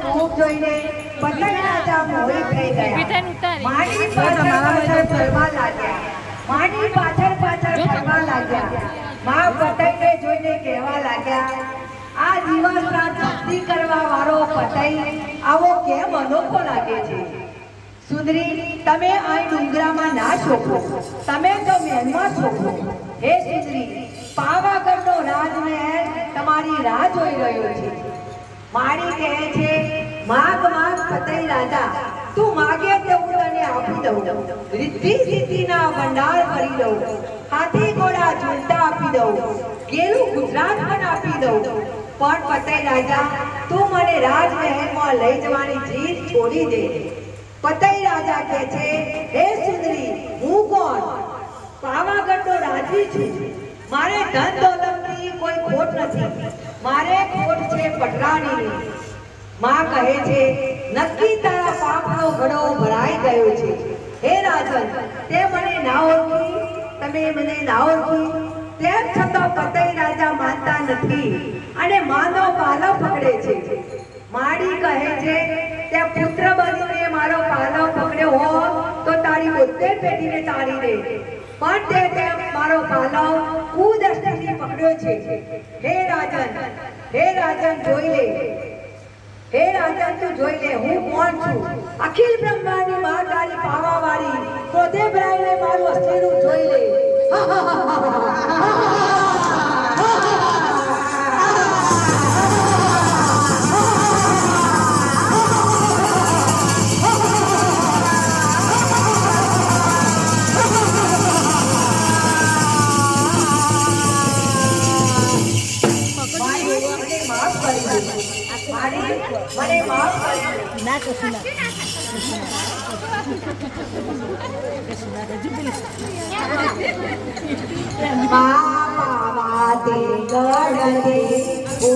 રૂપ જોઈને પતંગ રાજા મોહિત થઈ ગયા. માની પાછળ ફરવા લાગ્યા. માની પાછળ ફરવા લાગ્યા. માં પતંગને જોઈને કહેવા લાગ્યા, આ દિવસ રાત ભક્તિ કરવા વાળો પતંગ આવો કેમ અનોખો લાગે છે? સુંદરી, તમે આ ડુંગરામાં ના શોભો, તમે તો મહેલમાં શોભો. હે સુંદરી, પાવાગઢનો રાજમહેલ તમારી રાહ જોઈ રહ્યો છે. માળી કહે છે, માગ માગ પતંગ રાજા, તું માગે તેવું તને આપી દઉં. રિદ્ધિ સિદ્ધિના ભંડાર ભરી દઉં. હાથી ઘોડા ઝૂલતા આપી દઉં. ગેલું ગુજરાત પણ આપી દઉં. પણ પતંગ રાજા, તું મને રાજમહેલમાં લઈ જવાની જીદ છોડી દે. પતંગ રાજા કહે છે, હે સુંદરી, હું કોણ? પાવાગઢનો રાજવી છું. મારે ધન દોલતની કોઈ ખોટ નથી. મારે ખોટ છે પટરાણીની. માં કહે છે, નક્કી તારા પાપનો ઘડો ભરાઈ ગયો છે. હે રાજન, તે મને ના ઓળખી, તમે મને ના ઓળખી. તેમ છતાં પતંગ રાજા માનતા નથી અને માનો પાલો પકડે છે. માડી કહે છે, તે પુત્ર બનીને મારો પાલો પકડ્યો હોત તો તારી 72 પેઢીને તાળી દે. પણ તે મારો પાલો કુદૃષ્ટિથી પકડ્યો છે. હે રાજન, જોઈ લે. હે રાજન, તું જોઈ લે, હું કોણ છું? અખિલ બ્રહ્માંડની મહાકાળી પાવાવાળી ક્રોધે ભરાઈને મારું અસ્થિર રૂપ જોઈ લે. મને માફ કરી ના કશું ના પાવા દે ગળે ઓ